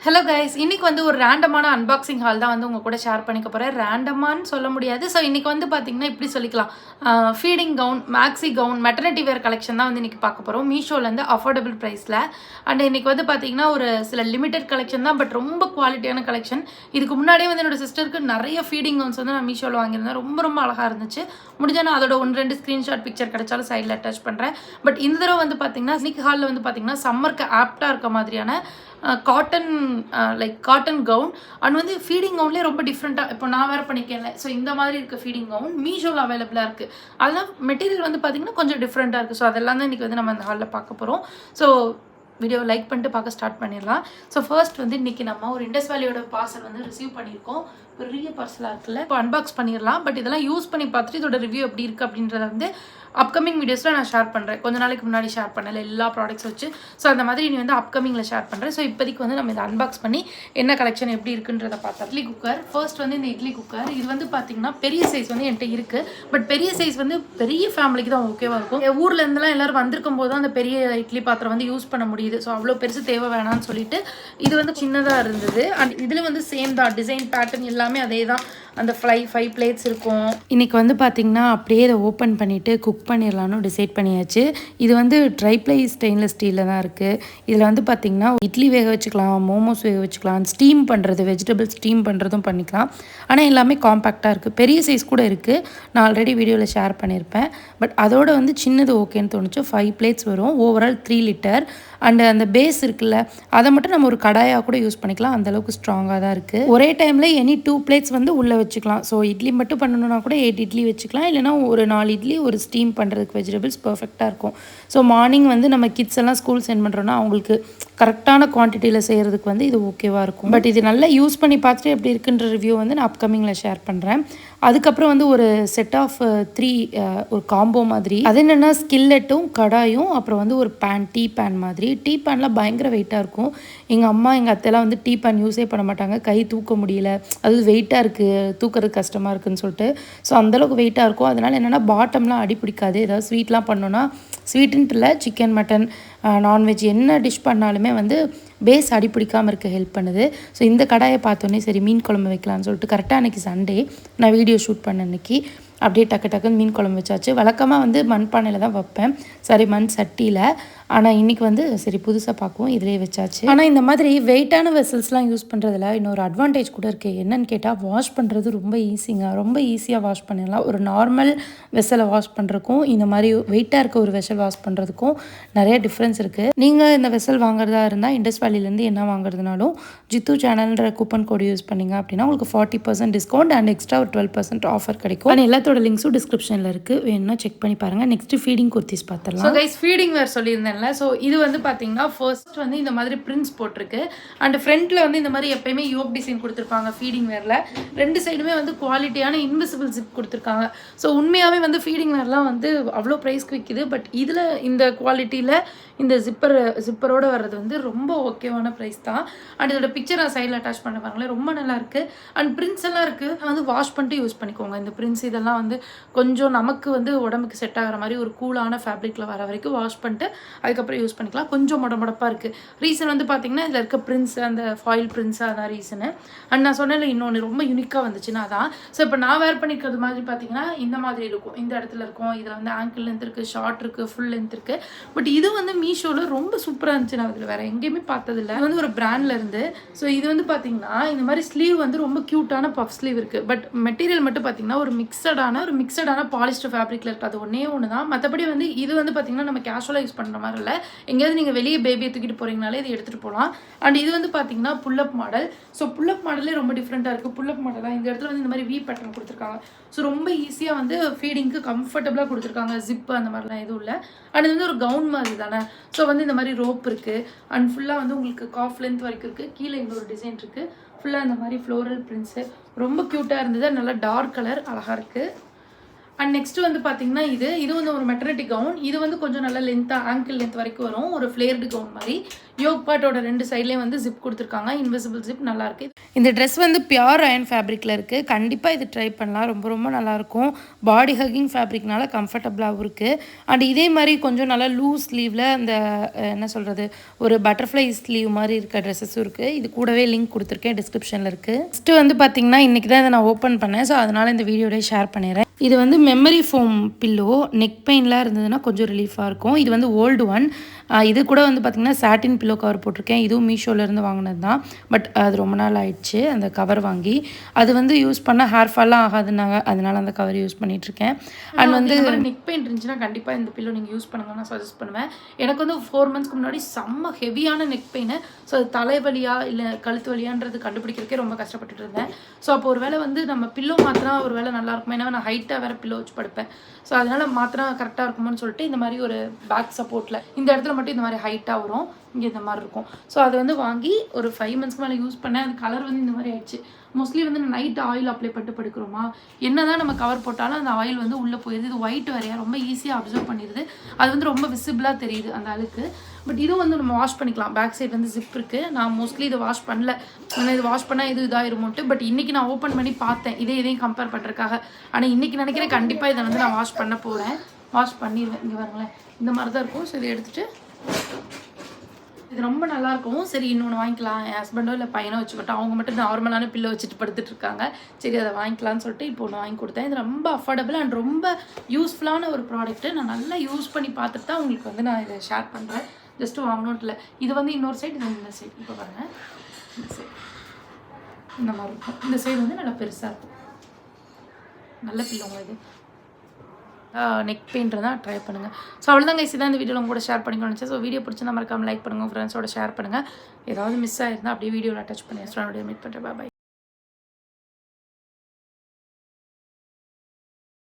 Hello guys, இன்னைக்கு வந்து ஒரு ரேண்டமான அன்பாக்சிங் ஹால் தான் வந்து உங்கள் கூட ஷேர் பண்ணிக்க போகிறேன். ரேண்டமானு சொல்ல முடியாது. ஸோ இன்றைக்கி வந்து பார்த்திங்கன்னா இப்படி சொல்லிக்கலாம், feeding gown, maxi gown, maternity வேர் கலெக்ஷன் தான் வந்து இன்றைக்கி பார்க்க போகிறோம். மீஷோலேருந்து அஃபோர்டபுள் ப்ரைஸில். அண்ட் இன்றைக்கி வந்து பார்த்திங்கன்னா ஒரு சில லிமிடெட் கலெக்ஷன் தான், பட் ரொம்ப குவாலிட்டியான கலெக்ஷன். இதுக்கு முன்னாடியே வந்து என்னோடய சிஸ்டருக்கு நிறைய ஃபீடிங் கவுன்ஸ் வந்து நான் மீஷோவில் வாங்கியிருந்தேன். ரொம்ப ரொம்ப அழகாக இருந்துச்சு. முடிஞ்சால் நான் அதோட 1-2 ஸ்க்ரீன்ஷாட் பிக்சர் கிடைச்சாலும் சைடில் அட்டாச் பண்ணுறேன். பட் இந்த தடவை வந்து பார்த்திங்கன்னா இன்னைக்கு ஹாலில் வந்து பார்த்திங்கன்னா சம்மருக்கு ஆப்டாக இருக்க மாதிரியான காட்டன் கவுன் அண்ட் வந்து ஃபீடிங் கவுன்லேயே ரொம்ப டிஃப்ரெண்ட்டாக இப்போ நான் வேறு பண்ணிக்கேன். ஸோ இந்த மாதிரி இருக்க ஃபீடிங் கவுன் மீஷோவில் அவைலபிளாக இருக்குது. அதெல்லாம் மெட்டீரியல் வந்து பார்த்திங்கன்னா கொஞ்சம் டிஃப்ரெண்ட்டாக இருக்குது. ஸோ அதெல்லாம் தான் இன்றைக்கி வந்து நம்ம அந்த ஹாலில் பார்க்க போகிறோம். ஸோ வீடியோவை லைக் பண்ணிட்டு பார்க்க ஸ்டார்ட் பண்ணிடலாம். ஸோ ஃபர்ஸ்ட் வந்து இன்றைக்கி நம்ம ஒரு இண்டஸ் வேலியோட பார்சல் வந்து ரிசீவ் பண்ணியிருக்கோம். பெரிய பார்சலாக இருக்குல்ல, இப்போ அன்பாக்ஸ் பண்ணிடலாம். பட் இதெல்லாம் யூஸ் பண்ணி பார்த்துட்டு இதோட ரிவ்யூ எப்படி இருக்குது அப்படின்றத வந்து அப்கமிங் வீடியோஸில் நான் ஷேர் பண்ணுறேன். கொஞ்ச நாளைக்கு முன்னாடி ஷேர் பண்ணல எல்லா ப்ராடக்ட்ஸ் வச்சு. ஸோ அந்த மாதிரி நீ வந்து அப்கமிங்கில் ஷேர் பண்ணுறேன். ஸோ இப்போதைக்கு வந்து நம்ம இதை அன்பாக்ஸ் பண்ணி என்ன கலெக்ஷன் எப்படி இருக்குன்றதை பார்த்தா. இட்லி குக்கர் ஃபர்ஸ்ட் வந்து இந்த இட்லி குக்கர் இது வந்து பார்த்தீங்கன்னா பெரிய சைஸ் வந்து என்கிட்ட இருக்குது. பட் பெரிய சைஸ் வந்து பெரிய ஃபேமிலிக்கு தான் ஓகேவாக இருக்கும். ஊரில் இருந்தெல்லாம் எல்லோரும் வந்திருக்கும் போது தான் அந்த பெரிய இட்லி பாத்திரம் வந்து யூஸ் பண்ண முடியுது. ஸோ அவ்வளோ பெருசு தேவை வேணாம்னு சொல்லிட்டு இது வந்து சின்னதாக இருந்தது. அண்ட் இதில் வந்து சேம் தான், டிசைன் பேட்டர்ன் எல்லாமே அதே தான். அந்த 5 பிளேட்ஸ் இருக்கும். இன்றைக்கி வந்து பார்த்திங்கன்னா அப்படியே இதை ஓப்பன் பண்ணிவிட்டு குக் பண்ணிடலான்னு டிசைட் பண்ணியாச்சு. இது வந்து ட்ரைப்ளை ஸ்டெயின்லெஸ் ஸ்டீலில் தான் இருக்குது. இதில் வந்து பார்த்திங்கன்னா இட்லி வேக வச்சுக்கலாம், மோமோஸ் வேக வச்சுக்கலாம், ஸ்டீம் பண்ணுறது, வெஜிடபிள் ஸ்டீம் பண்ணுறதும் பண்ணிக்கலாம். ஆனால் எல்லாமே காம்பேக்டாக இருக்குது. பெரிய சைஸ் கூட இருக்குது, நான் ஆல்ரெடி வீடியோவில் ஷேர் பண்ணியிருப்பேன். பட் அதோட வந்து சின்னது ஓகேன்னு தோணுச்சு. 5 பிளேட்ஸ் வரும், ஓவரால் 3 லிட்டர். அண்டு அந்த பேஸ் இருக்குல்ல, அதை மட்டும் நம்ம ஒரு கடாயாக கூட யூஸ் பண்ணிக்கலாம். அந்தளவுக்கு ஸ்ட்ராங்காக தான் இருக்குது. ஒரே டைமில் எனி 2 பிளேட்ஸ் வந்து உள்ளே வச்சுக்கலாம். ஸோ இட்லி மட்டும் பண்ணணுன்னா கூட 8 இட்லி வச்சுக்கலாம். இல்லைனா ஒரு 4 இட்லி ஒரு ஸ்டீம் பண்ணுறதுக்கு வெஜிடபிள்ஸ் பர்ஃபெக்டாக இருக்கும். ஸோ மார்னிங் வந்து நம்ம கிட்ஸ் எல்லாம் ஸ்கூல் சென்ட் பண்ணுறோன்னா அவங்களுக்கு கரெக்டான குவான்டிட்டியில் செய்கிறதுக்கு வந்து இது ஓகேவாக இருக்கும். பட் இது நல்லா யூஸ் பண்ணி பார்த்துட்டு எப்படி இருக்குன்ற ரிவ்யூ வந்து நான் அப்கமிங்கில் ஷேர் பண்ணுறேன். அதுக்கப்புறம் வந்து ஒரு செட் ஆஃப் 3 ஒரு காம்போ மாதிரி. அது என்னென்னா ஸ்கில்லெட்டும் கடாயும், அப்புறம் வந்து ஒரு டீ பேன் மாதிரி. டீ பேன்லாம் பயங்கர வெயிட்டாக இருக்கும். எங்கள் அம்மா எங்கள் அத்தைலாம் வந்து டீ பேன் யூஸே பண்ண மாட்டாங்க. கை தூக்க முடியல, அது வெயிட்டாக இருக்குது, தூக்கிறது கஷ்டமாக இருக்குதுன்னு சொல்லிட்டு. ஸோ அந்தளவுக்கு வெயிட்டாக இருக்கும். அதனால் என்னென்னா பாட்டம்லாம் அடி பிடிக்காது. ஏதாவது ஸ்வீட்லாம் பண்ணோன்னா, ஸ்வீட்டுன்ட்டு இல்லை, சிக்கன், மட்டன், நான்வெஜ் என்ன டிஷ் பண்ணாலுமே வந்து பேஸ் அடி பிடிக்காமல் இருக்க ஹெல்ப் பண்ணுது. ஸோ இந்த கடாயை பார்த்தோன்னே சரி மீன் குழம்பு வைக்கலாம்னு சொல்லிட்டு கரெக்டாக அன்றைக்கி சண்டே நான் வீடியோ ஷூட் பண்ண அன்றைக்கி அப்படியே டக்குன்னு மீன் குழம்பு வச்சாச்சு. வழக்கமாக வந்து மண்பானையில் தான் வைப்பேன், மண் சட்டியில். ஆனால் இன்றைக்கி வந்து சரி புதுசாக பார்க்கவும் இதிலே வச்சாச்சு. ஆனால் இந்த மாதிரி வெயிட்டான வெசல்ஸ்லாம் யூஸ் பண்ணுறதுல இன்னொரு அட்வான்டேஜ் கூட இருக்குது. என்னன்னு கேட்டால் வாஷ் பண்ணுறது ரொம்ப ரொம்ப ஈஸியாக வாஷ் பண்ணிடலாம். ஒரு நார்மல் வெசலை வாஷ் பண்ணுறதுக்கும் இந்த மாதிரி வெயிட்டாக இருக்க ஒரு வெசல் வாஷ் பண்ணுறதுக்கும் நிறைய டிஃப்ரென்ஸ் இருக்குது. நீங்கள் இந்த வெசல் வாங்குறதா இருந்தால் இண்டஸ் வேலிலேருந்து என்ன வாங்குறதுனாலும் ஜித்து சேனல்ன்ற கூப்பன் கோடு யூஸ் பண்ணிங்க அப்படின்னா உங்களுக்கு 40% டிஸ்கவுண்ட் அண்ட் எக்ஸ்ட்ரா ஒரு 12% ஆஃபர் கிடைக்கும். அண்ட் எல்லாத்தோட லிங்க்ஸும் டிஸ்கிரிப்ஷனில் இருக்குது, வேணும்னா செக் பண்ணி பாருங்கள். நெக்ஸ்ட் ஃபீடிங் குர்த்திஸ் பார்த்துடலாம். ஸோ கைஸ், ஃபீடிங் வேர் சொல்லியிருந்தேன். ஸோ இது வந்து பார்த்தீங்கன்னா ஃபர்ஸ்ட் வந்து இந்த மாதிரி பிரிண்ட்ஸ் போட்டிருக்கு. அண்ட் ஃப்ரண்ட்டில் வந்து இந்த மாதிரி எப்பயுமே யோக் டிசைன் கொடுத்துருப்பாங்க. ஃபீடிங் வேரில் 2 சைடுமே வந்து குவாலிட்டியான இன்விசிபிள் ஜிப் கொடுத்துருக்காங்க. ஸோ உண்மையாகவே வந்து ஃபீடிங் வேர்லாம் வந்து அவ்வளோ ப்ரைஸ்க்கு விற்கிது. பட் இதில் இந்த குவாலிட்டியில் இந்த ஜிப்பரோட வர்றது வந்து ரொம்ப ஓகேவான ப்ரைஸ் தான். அண்ட் இதோட பிக்சர் நான் சைடில் அட்டாச் பண்ண பாருங்களேன், ரொம்ப நல்லா இருக்குது. அண்ட் பிரிண்ட்ஸ் எல்லாம் இருக்குது, வந்து வாஷ் பண்ணிட்டு யூஸ் பண்ணிக்கோங்க. இந்த பிரிண்ட்ஸ் இதெல்லாம் வந்து கொஞ்சம் நமக்கு வந்து உடம்புக்கு செட் ஆகிற மாதிரி ஒரு கூலான ஃபேப்ரிக்கில் வர வரைக்கும் வாஷ் பண்ணிட்டு அதுக்கப்புறம் யூஸ் பண்ணிக்கலாம். கொஞ்சம் முடப்பாக இருக்குது. ரீசன் வந்து பார்த்திங்கன்னா இதில் இருக்க பிரிண்ட்ஸ், அந்த ஃபாயில் பிரிண்ட்ஸ், அதான் ரீசனு. அண்ட் நான் சொன்னேன் இன்னொன்று ரொம்ப யூனிக்காக வந்துச்சுன்னா அதான். ஸோ இப்போ நான் வேர் பண்ணிக்கிறது மாதிரி பார்த்திங்கன்னா இந்த மாதிரி இருக்கும், இந்த இடத்துல இருக்கும். இதில் வந்து ஆங்கிள் லென்த் இருக்குது, ஷார்ட் இருக்குது, ஃபுல் லென்த் இருக்குது. பட் இது வந்து மீஷோவில் ரொம்ப சூப்பராக இருந்துச்சு. நான் இதில் வேறு எங்கேயுமே பார்த்ததில்ல. இது வந்து ஒரு பிராண்டில் இருந்து. ஸோ இது வந்து பார்த்திங்கன்னா இந்த மாதிரி ஸ்லீவ் வந்து ரொம்ப க்யூட்டான பஃப் ஸ்லீவ் இருக்குது. பட் மெட்டீரியல் மட்டும் பார்த்திங்கன்னா ஒரு மிக்சடான பாலிஸ்டர் ஃபேப்ரிக்கில் இருக்குது. அது ஒன்று தான். மற்றபடி வந்து இது வந்து பார்த்திங்கன்னா நம்ம கேஷுவலாக யூஸ் பண்ணுற மாதிரி இல்லை. எங்கேயாவது நீங்கள் வெளியே பேபியை தூக்கிட்டு போகிறீங்கனாலே இது எடுத்துகிட்டு போகலாம். அண்ட் இது வந்து பார்த்திங்கன்னா புல்லப் மாடல். ஸோ புல்லப் மாடலே ரொம்ப டிஃப்ரெண்ட்டாக இருக்குது. புல்லப் மாடலாக இந்த இடத்துல வந்து இந்த மாதிரி வி பேட்டர்ன் கொடுத்துருக்காங்க. ஸோ ரொம்ப ஈஸியாக வந்து ஃபீடிங்க்கு கம்ஃபர்டபுளாக கொடுத்துருக்காங்க. ஜிப்பு அந்த மாதிரிலாம் எதுவும் இல்லை. அண்ட் இது வந்து ஒரு கவுன் மாதிரி தானே. ஸோ வந்து இந்த மாதிரி ரோப் இருக்குது. அண்ட் ஃபுல்லாக வந்து உங்களுக்கு காஃப் லென்த் வரைக்கும் இருக்குது. கீழே இந்த ஒரு டிசைன் இருக்குது. ஃபுல்லாக இந்த மாதிரி ஃப்ளோரல் பிரிண்ட்ஸு ரொம்ப க்யூட்டாக இருந்தது. நல்லா டார்க் கலர் அழகாக இருக்குது. அண்ட் நெக்ஸ்ட் வந்து பார்த்தீங்கன்னா இது வந்து ஒரு மெட்டர்னிட்டி கவுன். இது வந்து கொஞ்சம் நல்லா லென்த்தாக ஆங்கிள் லென்த் வரைக்கும் வரும். ஒரு ஃப்ளேர்டு கவுன் மாதிரி. யோக் பார்ட்டோட 2 சைட்லேயும் வந்து ஜிப் கொடுத்துருக்காங்க, இன்விசிபிள் ஜிப் நல்லாயிருக்கு. இந்த ட்ரெஸ் வந்து பியூர் அயன் ஃபேப்ரிக்கில் இருக்குது. கண்டிப்பாக இது ட்ரை பண்ணலாம், ரொம்ப ரொம்ப நல்லாயிருக்கும். பாடி ஹக்கிங் ஃபேப்ரிக்னால கம்ஃபர்டபுளாகவும் இருக்குது. அண்ட் இதே மாதிரி கொஞ்சம் நல்லா லூஸ் ஸ்லீவில் அந்த என்ன சொல்கிறது ஒரு பட்டர்ஃப்ளை ஸ்லீவ் மாதிரி இருக்க ட்ரெஸ்ஸஸும் இருக்குது. இது கூடவே லிங்க் கொடுத்துருக்கேன், டிஸ்கிரிப்ஷனில் இருக்குது. ஃபஸ்ட்டு வந்து பார்த்திங்கன்னா இன்றைக்கி தான் இதை நான் ஓப்பன் பண்ணேன். ஸோ அதனால் இந்த வீடியோடய ஷேர் பண்ணிடுறேன். இது வந்து மெமரி ஃபோம் பில்லோ, நெக் பெயின்லாம் இருந்ததுன்னா கொஞ்சம் ரிலீஃபாக இருக்கும். இது வந்து ஓல்டு ஒன். இது கூட வந்து பார்த்திங்கன்னா சாட்டின் பில்லோ கவர் போட்டிருக்கேன். இதுவும் மீஷோலேருந்து வாங்கினது தான். பட் அது ரொம்ப நாள் ஆயிடுச்சு அந்த கவர் வாங்கி. அது வந்து யூஸ் பண்ணால் ஹேர் ஃபால்லாம் ஆகாதுன்னாங்க, அதனால் அந்த கவர் யூஸ் பண்ணிகிட்ருக்கேன். அண்ட் வந்து நெக் பெயின் இருந்துச்சுன்னா கண்டிப்பாக இந்த பில்லோ நீங்கள் யூஸ் பண்ணுங்க, நான் சஜஸ்ட் பண்ணுவேன். எனக்கு வந்து 4 மந்த்ஸ்க்கு முன்னாடி செம்ம ஹெவியான நெக் பெயின். ஸோ அது தலைவலியா இல்லை கழுத்து வலியான்றது கண்டுபிடிக்கிறதுக்கே ரொம்ப கஷ்டப்பட்டுட்டு இருந்தேன். ஸோ அப்போ ஒரு வேளை வந்து நம்ம பில்லோ மாத்தினா ஒரு வேளை நல்லாயிருக்குமே, ஏன்னா நான் ஹைட்டாக வேறு பில்லோ வச்சு படுப்பேன். ஸோ அதனால் மாத்தினா கரெக்டாக இருக்குமோன்னு சொல்லிட்டு இந்த மாதிரி ஒரு பேக் சப்போர்ட்டில் இந்த இடத்துல மட்டும் இந்த மாதிரி ஹைட்டாக வரும், இங்கே இந்த மாதிரி இருக்கும். ஸோ அதை வந்து வாங்கி ஒரு 5 மந்த்ஸ்க்கு மேலே யூஸ் பண்ணேன். அது கலர் வந்து இந்த மாதிரி ஆயிடுச்சு. மோஸ்ட்லி வந்து நைட் ஆயில் அப்ளை பண்ணிட்டு படுக்கிறோமா, என்ன தான் நம்ம கவர் போட்டாலும் அந்த ஆயில் வந்து உள்ளே போயிடுது. இது ஒயிட் வேறையா, ரொம்ப ஈஸியாக அப்சர்வ் பண்ணிடுது. அது வந்து ரொம்ப விசிபிளாக தெரியுது அந்த அழுக்கு. பட் இதுவும் வந்து நம்ம வாஷ் பண்ணிக்கலாம். பேக் சைடு வந்து ஜிப் இருக்குது. நான் மோஸ்ட்லி இதை வாஷ் பண்ணல, ஆனால் இது வாஷ் பண்ணால் இது இதாகிருமோன்ட்டு. பட் இன்றைக்கி நான் ஓப்பன் பண்ணி பார்த்தேன் இதையும் கம்பேர் பண்ணுறதுக்காக. ஆனால் இன்றைக்கி நினைக்கிறேன் கண்டிப்பாக இதை வந்து நான் வாஷ் பண்ண போகிறேன். வாஷ் பண்ணிடுவேன். இங்கே பாருங்களேன், இந்த மாதிரி தான் இருக்கும். ஸோ இதை எடுத்துகிட்டு இது ரொம்ப நல்லாயிருக்கும். சரி இன்னொன்று வாங்கிக்கலாம், என் ஹஸ்பண்டோ இல்லை பையனோ வச்சுக்கிட்டோம், அவங்க மட்டும் நார்மலான பில்லோ வச்சுட்டு படுத்துட்டு இருக்காங்க. சரி அதை வாங்கிக்கலான்னு சொல்லிட்டு இப்போ ஒன்று வாங்கி கொடுத்தேன். இது ரொம்ப அஃபோர்டபுள் அண்ட் ரொம்ப யூஸ்ஃபுல்லான ஒரு ப்ராடக்ட்டு. நான் நல்லா யூஸ் பண்ணி பார்த்துட்டு தான் உங்களுக்கு வந்து நான் இதை ஷேர் பண்ணுறேன். ஜஸ்ட்டு வாங்கணும்ட்டு இல்லை. இது வந்து இன்னொரு சைடு, இது இந்த சைடு. இப்போ பாருங்கள், இந்த சைடு இந்த மாதிரி இருக்கும். இந்த சைடு வந்து நல்லா பெருசாக இருக்கும். நல்ல பில்லோங்க இது. நெக் பெயின்றதா ட்ரை பண்ணுங்கள். ஸோ அவ்வளோதான் கைஸ், இதான் இந்த வீடியோவில் உங்க கூட ஷேர் பண்ணிக்கணும்னு நினச்சேன். ஸோ வீடியோ பிடிச்சிருந்தா மறக்காம லைக் பண்ணுங்கள், ஃப்ரெண்ட்ஸோட ஷேர் பண்ணுங்கள். ஏதாவது மிஸ் ஆகிருந்தால் அப்படியே வீடியோவில் அட்டாச் பண்ணி மீட் பண்ணுறேன். பாய்.